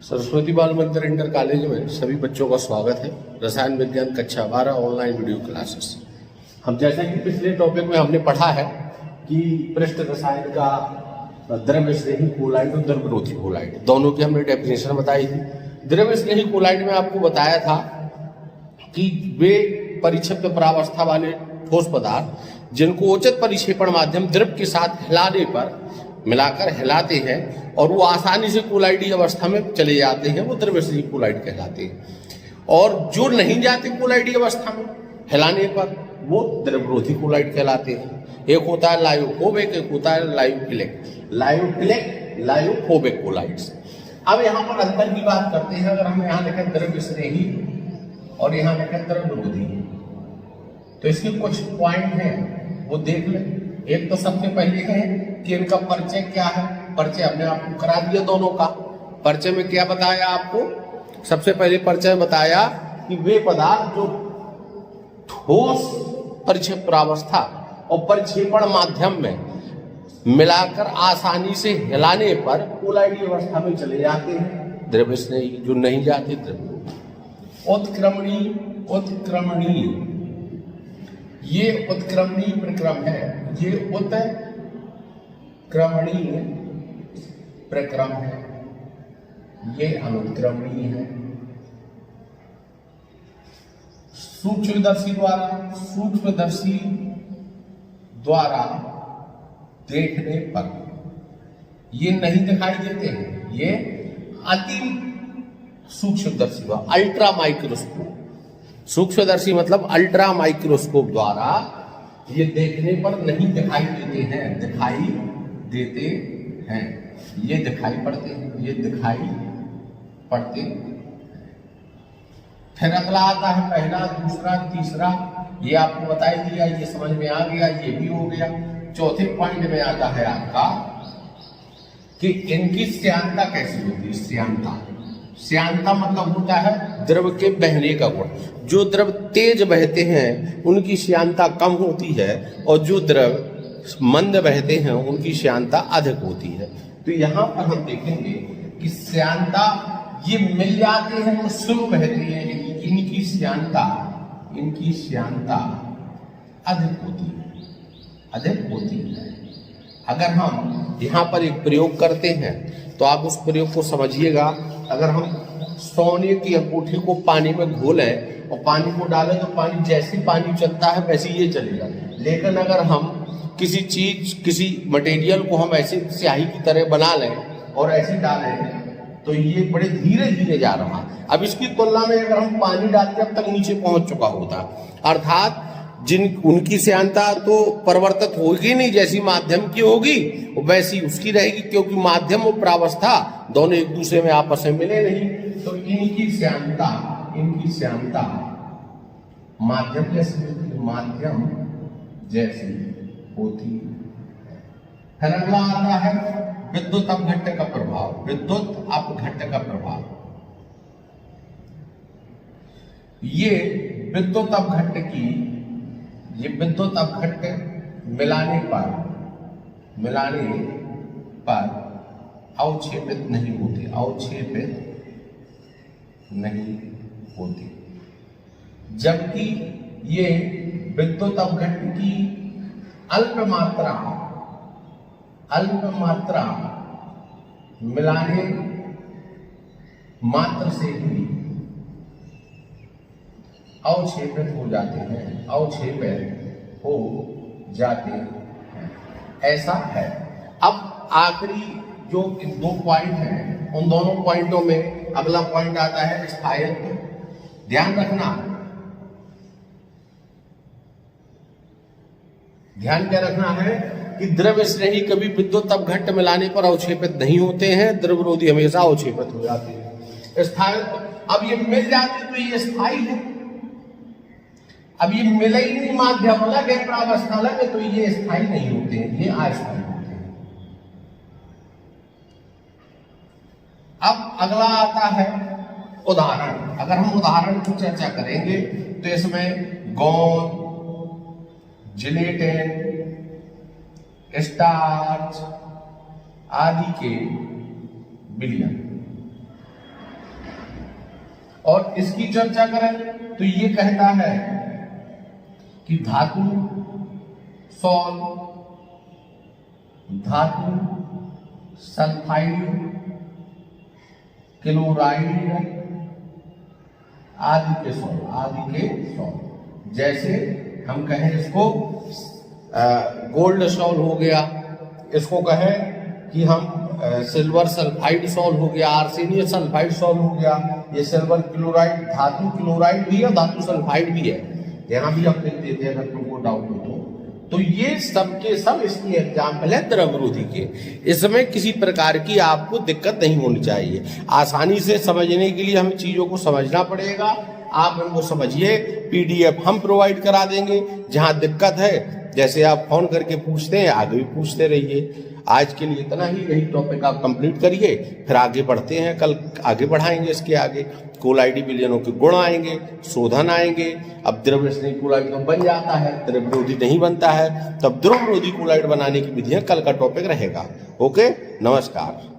सरस्वती बाल मंदिर inter college में सभी बच्चों का स्वागत है। रसायन विज्ञान कक्षा 12 ऑनलाइन वीडियो क्लासेस। हम जैसा कि पिछले टॉपिक में हमने पढ़ा है कि पृष्ठ रसायन का द्रव्य स्नेही कोलाइड और द्रव रोधी कोलाइड दोनों की हमने डेफिनेशन बताई थी। द्रव्य स्नेही कोलाइड में आपको बताया था कि वे परिक्षेप्य परावस्था वाले ठोस पदार्थ जिनको उचित परिक्षेपण माध्यम द्रव के साथ हिलाने पर मिलाकर हिलाते हैं और वो आसानी से कोलाइडी अवस्था में चले जाते हैं, वो द्रव्य स्नेही कोलाइड कहलाते हैं। और जो नहीं जाते कोलाइडी अवस्था में हिलाने पर वो द्रवरोधी कोलाइड कहलाते हैं। एक होता है लायोफोबिक, एक होता है लायोफोबिक कोलाइड्स। अब यहाँ पर अंतर की बात करते हैं। अगर हम यहाँ लिखें द्रव्य स्नेही और यहाँ लिखें द्रवरोधी, तो इसके कुछ पॉइंट हैं वो देख लें। एक तो सबसे पहले है कि इनका परिचय क्या है। परिचय हमने आपको करा दिया दोनों का। परिचय में क्या बताया आपको? सबसे पहले परिचय बताया कि वे पदार्थ जो ठोस परिक्षेप प्रावस्था और परिक्षेपण माध्यम में मिलाकर आसानी से हिलाने पर कोलाइडी अवस्था में चले जाते हैं, द्रव्य स्नेही। जो नहीं जाते द्रव्य उत्क्रमणीय, ये उत्क्रमणीय प्रक्रम है। ये उत्क्रमणीय प्रक्रम है, ये अनुत्क्रमणीय है। सूक्ष्मदर्शी द्वारा देखने पर ये नहीं दिखाई देते हैं। ये अति सूक्ष्मदर्शी द्वारा, अल्ट्रा माइक्रोस्कोप, सूक्ष्मदर्शी मतलब अल्ट्रा माइक्रोस्कोप द्वारा ये देखने पर नहीं दिखाई देते हैं, दिखाई देते हैं। ये दिखाई पड़ते हैं, ये दिखाई पड़ते हैं। फिर अगला आता है पहला, दूसरा, तीसरा। ये आपको बता दिया, ये समझ में आ गया, ये भी हो गया। चौथे पॉइंट में आता है आपका कि इनकी श्यानता कैसी होती है। श्यानता मतलब होता है द्रव के बहने का गुण। जो द्रव तेज बहते हैं उनकी श्यानता कम होती है और जो द्रव मंद बहते हैं उनकी श्यानता अधिक होती है। तो यहाँ पर हम देखेंगे कि श्यानता ये मिल जाते हैं तो स्लो बहते हैं, इनकी श्यानता अधिक होती है। अगर हम यहाँ पर एक प्रयोग करते हैं तो आप उस प्रयोग को समझिएगा। अगर हम सोने की अंगूठी को पानी में घोलें और पानी को डालें तो पानी जैसे पानी चलता है वैसे ये चलेगा। लेकिन अगर हम किसी मटेरियल को हम ऐसे स्याही की तरह बना लें और ऐसे डालें तो ये बड़े धीरे धीरे जा रहा। अब इसकी तुलना में अगर हम पानी डालते अब तक नीचे पहुंच चुका होता, अर्थात उनकी श्यानता तो परिवर्तित होगी नहीं, जैसी माध्यम की होगी वैसी उसकी रहेगी, क्योंकि माध्यम और प्रावस्था दोनों एक दूसरे में आपस में मिले नहीं। तो इनकी श्यानता माध्यम जैसी होती है। फिर अगला आता है विद्युत अपघट्ट का प्रभाव। ये विद्युत अपघट्ट मिलाने पर अवक्षेपित नहीं होते। जबकि ये विद्युत अपघट्ट की अल्प मात्रा मिलाने मात्र से ही अवक्षेपित हो जाते हैं, ऐसा है। अब आखिरी जो दो पॉइंट हैं उन दोनों पॉइंटों में अगला पॉइंट आता है स्थायित्व। ध्यान क्या रखना है कि द्रव्य स्नेही कभी विद्युत अपघट्ट मिलाने पर अवक्षेपित नहीं होते हैं, द्रवरोधी हमेशा अवक्षेपित हो जाते हैं। स्थायित्व, अब ये मिल जाते तो ये स्थायी है। अब ये मिले ही नहीं, माध्यम अलग है, प्रावस्था अलग है, तो ये स्थायी नहीं होते हैं, ये अस्थायी होते हैं। अब अगला आता है उदाहरण। अगर हम उदाहरण की चर्चा करेंगे तो इसमें गोंद, जिलेटिन, स्टार्च आदि के विलयन और इसकी चर्चा करें तो ये कहता है कि धातु सॉल, धातु सल्फाइड, क्लोराइड आदि के सॉल, जैसे हम कहें इसको गोल्ड सॉल हो गया, इसको कहें कि हम सिल्वर सल्फाइड सॉल हो गया, आर्सेनियम सल्फाइड सॉल हो गया, ये सिल्वर क्लोराइड, धातु क्लोराइड भी है, धातु सल्फाइड भी है, यहाँ भी हम लिख देते हैं अगर तुमको डाउट हो तो ये सब के सब इसकी एग्जाम्पल है द्रवरोधी के। इसमें किसी प्रकार की आपको दिक्कत नहीं होनी चाहिए, आसानी से समझने के लिए हमें चीजों को समझना पड़ेगा। आप उनको समझिए, पीडीएफ हम प्रोवाइड करा देंगे। जहां दिक्कत है जैसे आप फोन करके पूछते हैं, आगे भी पूछते रहिए। आज के लिए इतना ही, यही टॉपिक आप कंप्लीट करिए, फिर आगे बढ़ते हैं, कल आगे बढ़ाएंगे इसके आगे। कोलाइडी विलयनों के गुण आएंगे, शोधन आएंगे। अब द्रव्य स्नेही कोलाइड तो बन जाता है, द्रवरोधी नहीं बनता है, तब द्रवरोधी कोलाइड बनाने की विधियां कल का टॉपिक रहेगा। ओके, नमस्कार।